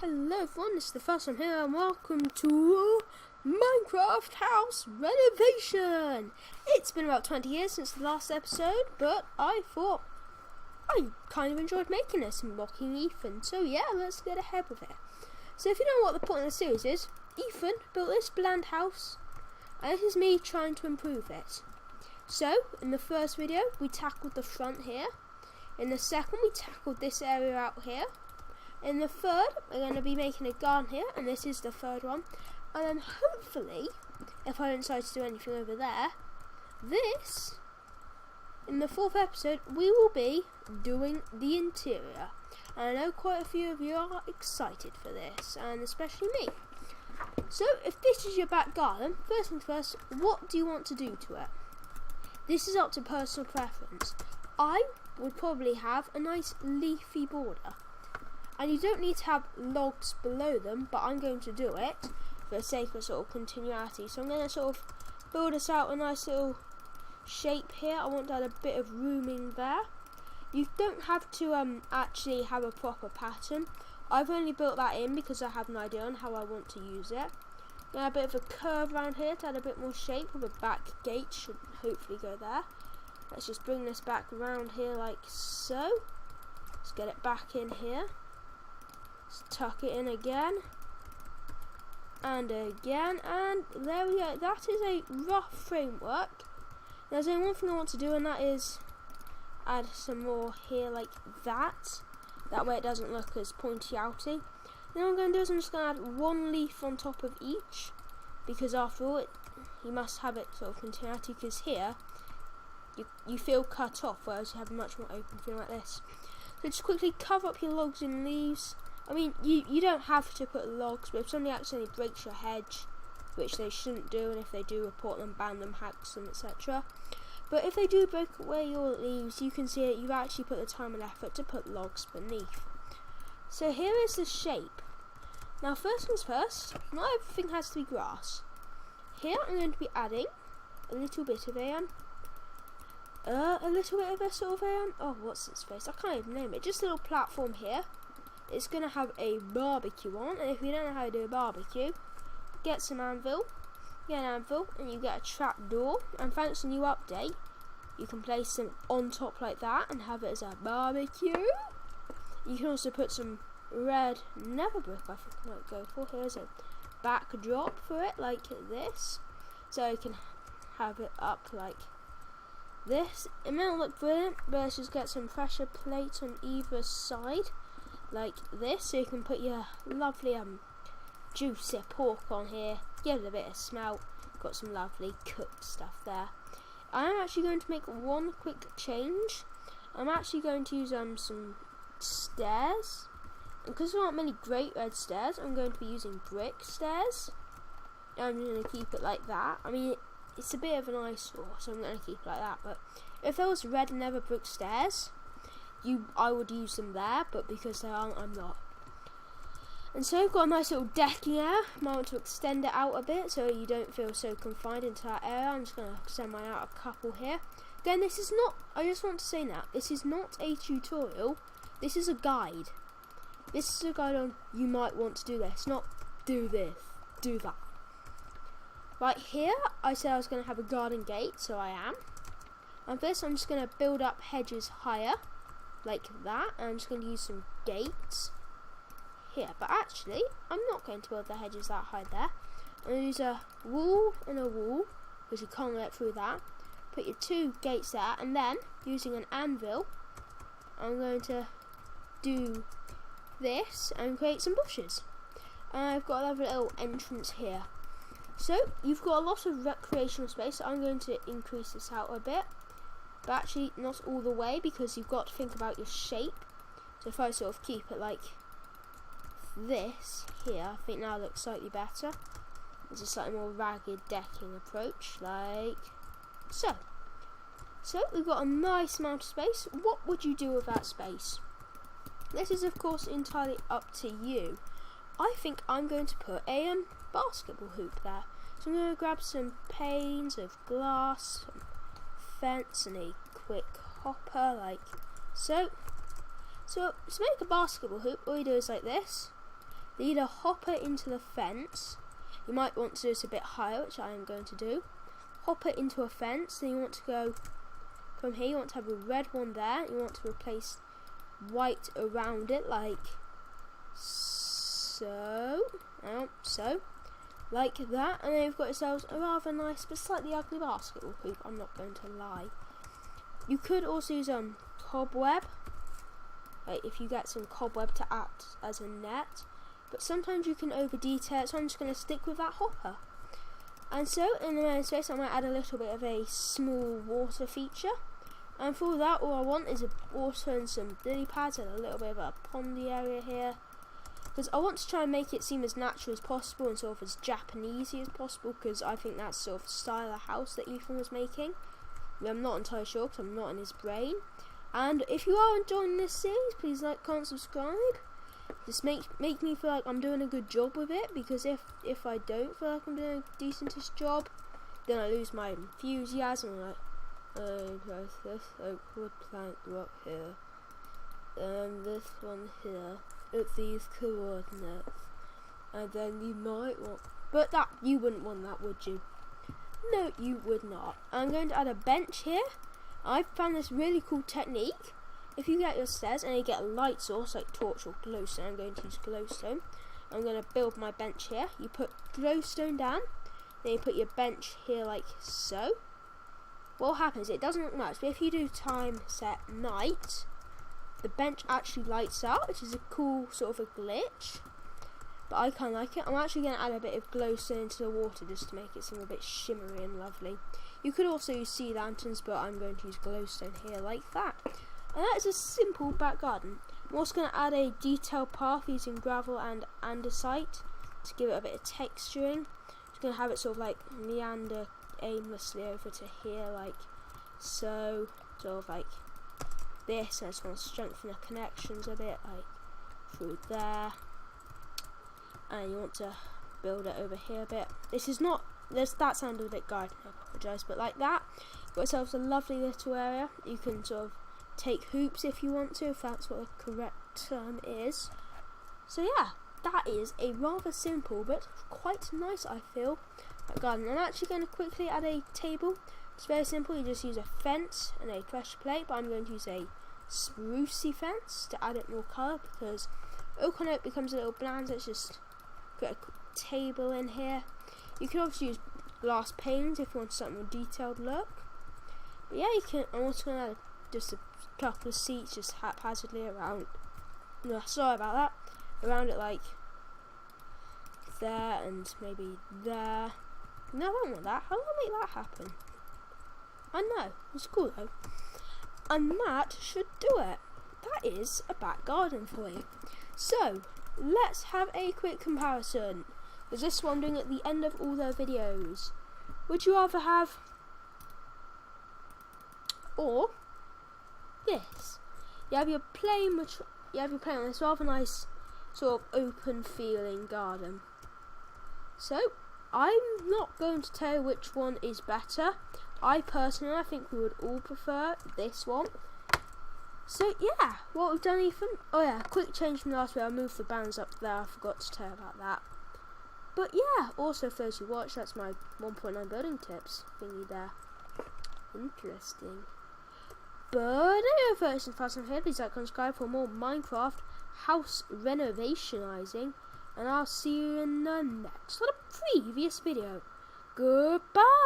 Hello everyone, this is TheFireSlime here and welcome to Minecraft House Renovation! It's been about 20 years since the last episode, but I thought I kind of enjoyed making this and mocking Ethan, so yeah, let's get ahead with it. So if you know what the point of the series is, Ethan built this bland house and this is me trying to improve it. So, in the first video we tackled the front here, in the second we tackled this area out here, in the third, we're going to be making a garden here, and this is the third one. And then hopefully, if I don't decide to do anything over there, in the fourth episode, we will be doing the interior. And I know quite a few of you are excited for this, and especially me. So, if this is your back garden, first things first, what do you want to do to it? This is up to personal preference. I would probably have a nice leafy border. And you don't need to have logs below them, but I'm going to do it for the sake of sort of continuity. So I'm going to sort of build us out a nice little shape here. I want to add a bit of rooming there. You don't have to actually have a proper pattern. I've only built that in because I have an idea on how I want to use it. Then a bit of a curve around here to add a bit more shape with a back gate should hopefully go there. Let's just bring this back around here like so. Let's get it back in here. Let's tuck it in again, and there we go. That is a rough framework. There's only one thing I want to do, and that is add some more here like that. That way it doesn't look as pointy-outy. Then what I'm going to do is I'm just going to add one leaf on top of each, because after all, you must have it sort of continuity, because here, you feel cut off, whereas you have a much more open feel like this. So just quickly cover up your logs and leaves. I mean, you don't have to put logs, but if somebody accidentally breaks your hedge, which they shouldn't do, and if they do, report them, ban them, hacks them, etc. But if they do break away your leaves, you can see that you've actually put the time and effort to put logs beneath. So here is the shape. Now first things first, not everything has to be grass. Here I'm going to be adding a little bit of a sort of oh, what's its face? I can't even name it. Just a little platform here. It's going to have a barbecue on, and if you don't know how to do a barbecue, get some anvil, and you get a trap door, and thanks to the new update, you can place them on top like that and have it as a barbecue. You can also put some red nether brick, I think I might go for. Here's a backdrop for it, like this, so you can have it up like this. It may not look brilliant, but let's just get some pressure plates on either side, like this, so you can put your lovely juicy pork on here, give it a bit of smell. Got some lovely cooked stuff there. I'm actually going to make one quick change. I'm actually going to use some stairs, and because there aren't many great red stairs, I'm going to be using brick stairs. I'm going to keep it like that. I mean, it's a bit of an eyesore, so I'm going to keep it like that, but if there was red nether brick stairs, I would use them there, but because there aren't, I'm not. And so I've got a nice little decking area. I might want to extend it out a bit so you don't feel so confined into that area. I'm just going to extend mine out a couple here. Again, this is not, I just want to say now, this is not a tutorial. This is a guide. This is a guide on you might want to do this, not do this, do that. Right here, I said I was going to have a garden gate, so I am. And first I'm just going to build up hedges higher, like that, and I'm just going to use some gates here. But actually, I'm not going to build the hedges that high there. I'm going to use a wall and a wall, because you can't get through that. Put your two gates there, and then, using an anvil, I'm going to do this and create some bushes. And I've got another little entrance here. So, you've got a lot of recreational space, so I'm going to increase this out a bit. But actually not all the way, because you've got to think about your shape. So if I sort of keep it like this here, I think now it looks slightly better. It's a slightly more ragged decking approach, like so. So we've got a nice amount of space. What would you do with that space? This is of course entirely up to you. I think I'm going to put a basketball hoop there. So I'm going to grab some panes of glass, some fence, and a quick hopper like so. So to make a basketball hoop, all you do is like this. lead a hopper into the fence. You might want to do this a bit higher, which I am going to do. Hopper into a fence, then you want to go from here, you want to have a red one there, you want to replace white around it like so, like that, and then you've got yourselves a rather nice but slightly ugly basketball hoop, I'm not going to lie. You could also use cobweb, like if you get some cobweb to act as a net, but sometimes you can over detail it, so I'm just going to stick with that hopper. And so in the main space I might add a little bit of a small water feature, and for that all I want is a water and some lily pads and a little bit of a pondy area here, because I want to try and make it seem as natural as possible and sort of as Japanesey as possible, because I think that's sort of the style of house that Ethan was making. I'm not entirely sure because I'm not in his brain. And if you are enjoying this series, please like, comment, subscribe. Just make me feel like I'm doing a good job with it, because if I don't feel like I'm doing a decentish job, then I lose my enthusiasm. I'm like, press this wood plank rock here, and this one here at these coordinates, and then you might want, but that you wouldn't want that, would you? No, you would not. I'm going to add a bench here. I found this really cool technique. If you get your stairs and you get a light source like torch or glowstone, I'm going to use glowstone. I'm going to build my bench here. You put glowstone down, then you put your bench here like so. What happens, it doesn't look much, but if you do time set night, the bench actually lights up, which is a cool sort of a glitch. But I kind of like it. I'm actually going to add a bit of glowstone into the water just to make it seem a bit shimmery and lovely. You could also use sea lanterns, but I'm going to use glowstone here like that. And that is a simple back garden. I'm also going to add a detailed path using gravel and andesite to give it a bit of texturing. Just going to have it sort of like meander aimlessly over to here like so, sort of like this, and I just want to strengthen the connections a bit like through there, and you want to build it over here a bit. This is not, that sounded a bit guided, I apologise, but like that, you've got yourselves a lovely little area. You can sort of take hoops if you want to, if that's what the correct term is. So yeah, that is a rather simple but quite nice, I feel, garden. I'm actually going to quickly add a table. It's very simple, you just use a fence and a pressure plate, but I'm going to use a sprucey fence to add it more colour, because oak on oak becomes a little bland. Let's just put a table in here. You can also use glass panes if you want something more detailed look. But yeah, you can. I'm also going to add just a couple of seats just haphazardly around. No, sorry about that. Around it like there and maybe there. No, I don't want that. How do I make that happen? I know, it's cool though. And that should do it. That is a back garden for you. So, let's have a quick comparison. Because this one I'm doing at the end of all their videos. Would you rather have, or this? You have your plain on this rather nice sort of open feeling garden. So, I'm not going to tell you which one is better. I think we would all prefer this one. So yeah, what we've done, Ethan. Oh yeah, quick change from last week. I moved the bands up there. I forgot to tell you about that. But yeah, also for those who watch, that's my 1.9 building tips thingy there. Interesting. But anyway, first and fast, I'm here. Please like and subscribe for more Minecraft house renovationizing. And I'll see you in the next previous video. Goodbye!